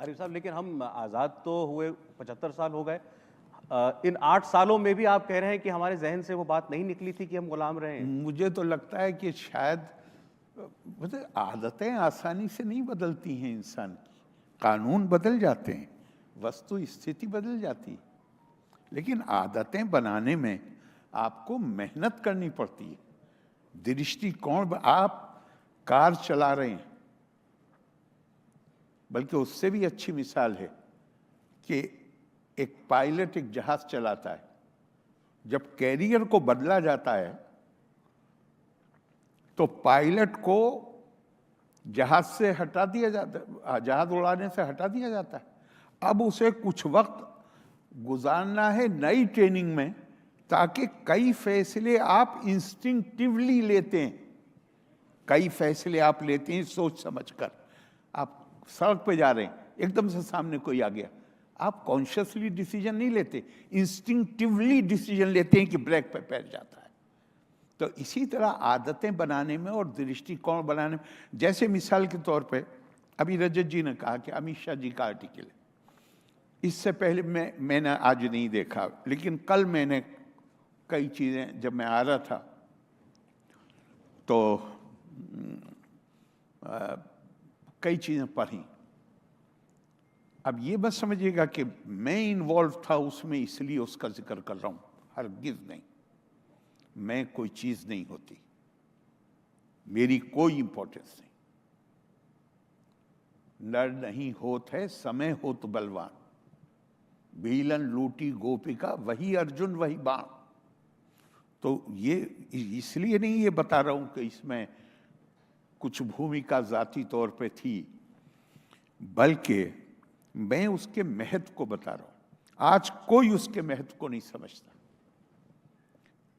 आरिफ साहब, लेकिन हम आज़ाद तो हुए 75 साल हो गए। इन 8 सालों में भी आप कह रहे हैं कि हमारे जहन से वो बात नहीं निकली थी कि हम गुलाम रहे हैं। मुझे तो लगता है कि शायद मतलब आदतें आसानी से नहीं बदलती हैं इंसान की। कानून बदल जाते हैं, वस्तु स्थिति बदल जाती है, लेकिन आदतें बनाने में आपको मेहनत करनी पड़ती है। दृष्टिकोण, आप कार चला रहे हैं, बल्कि उससे भी अच्छी मिसाल है कि एक पायलट एक जहाज चलाता है। जब कैरियर को बदला जाता है तो पायलट को जहाज से हटा दिया जाता है, जहाज उड़ाने से हटा दिया जाता है। अब उसे कुछ वक्त गुजारना है नई ट्रेनिंग में, ताकि कई फैसले आप इंस्टिंक्टिवली लेते हैं, कई फैसले आप लेते हैं सोच समझकर। आप सड़क पे जा रहे हैं, एकदम से सामने कोई आ गया, आप कॉन्शियसली डिसीजन नहीं लेते, इंस्टिंक्टिवली डिसीजन लेते हैं कि ब्रेक पे पैर जाता है। तो इसी तरह आदतें बनाने में और दृष्टिकोण बनाने में, जैसे मिसाल के तौर पे अभी रजत जी ने कहा कि अमित शाह जी का आर्टिकल है, इससे पहले मैंने आज नहीं देखा, लेकिन कल मैंने कई चीज़ें, जब मैं आ रहा था तो कई चीज़ें पढ़ी। अब ये बस समझिएगा कि मैं इन्वॉल्व था उसमें, इसलिए उसका जिक्र कर रहा हूँ, हरगिज़ नहीं। मैं कोई चीज़ नहीं होती, मेरी कोई इंपॉर्टेंस नहीं। नर नहीं होत है समय हो तो बलवान, भीलन लूटी गोपिका वही अर्जुन वही बाण। तो ये इसलिए नहीं ये बता रहा हूं कि इसमें कुछ भूमिका जाती तौर पे थी, बल्कि मैं उसके महत्व को बता रहा हूं। आज कोई उसके महत्व को नहीं समझता।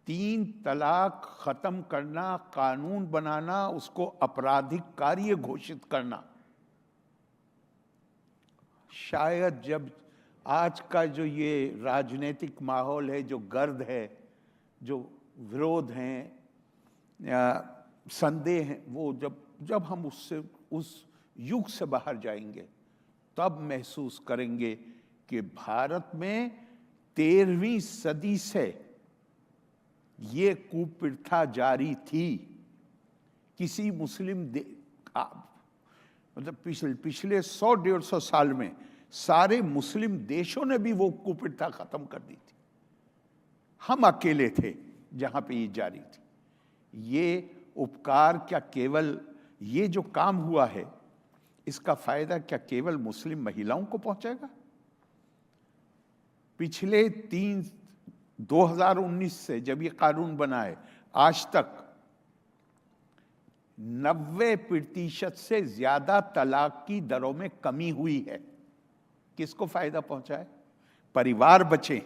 3 तलाक खत्म करना, कानून बनाना, उसको आपराधिक कार्य घोषित करना, शायद जब आज का जो ये राजनीतिक माहौल है, जो गर्द है, जो विरोध हैं या संदेह हैं, वो जब हम उस युग से बाहर जाएंगे, तब महसूस करेंगे कि भारत में 13वीं सदी से ये कुप्रथा जारी थी। किसी मुस्लिम मतलब पिछले 100-150 साल में सारे मुस्लिम देशों ने भी वो कुप्रथा खत्म कर दी थी। हम अकेले थे जहां पे ये जारी थी। ये उपकार क्या केवल ये जो काम हुआ है, इसका फायदा क्या केवल मुस्लिम महिलाओं को पहुंचेगा? पिछले 2019 से जब ये कानून बना है, आज तक 90% से ज्यादा तलाक की दरों में कमी हुई है। किसको फायदा पहुंचा है? परिवार बचे।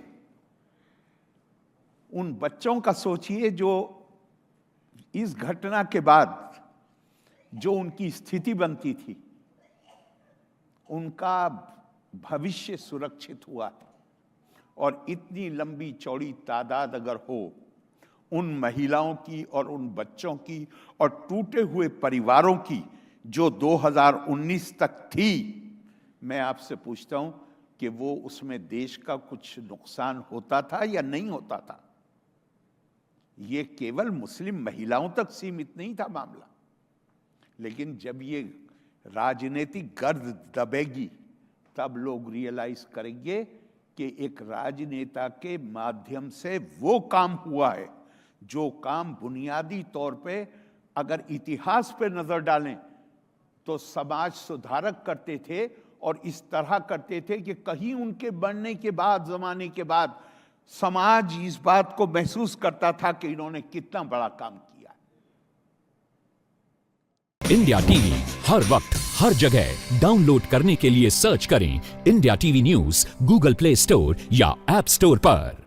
उन बच्चों का सोचिए जो इस घटना के बाद जो उनकी स्थिति बनती थी, उनका भविष्य सुरक्षित हुआ। और इतनी लंबी चौड़ी तादाद अगर हो उन महिलाओं की और उन बच्चों की और टूटे हुए परिवारों की जो 2019 तक थी, मैं आपसे पूछता हूं कि वो उसमें देश का कुछ नुकसान होता था या नहीं होता था? ये केवल मुस्लिम महिलाओं तक सीमित नहीं था मामला, लेकिन जब ये राजनीतिक गर्द दबेगी, तब लोग रियलाइज करेंगे कि एक राजनेता के माध्यम से वो काम हुआ है जो काम बुनियादी तौर पे अगर इतिहास पे नजर डालें तो समाज सुधारक करते थे, और इस तरह करते थे कि कहीं उनके बढ़ने के बाद, जमाने के बाद, समाज इस बात को महसूस करता था कि इन्होंने कितना बड़ा काम किया। इंडिया टीवी हर वक्त हर जगह डाउनलोड करने के लिए सर्च करें India TV news Google play store या ऐप स्टोर पर।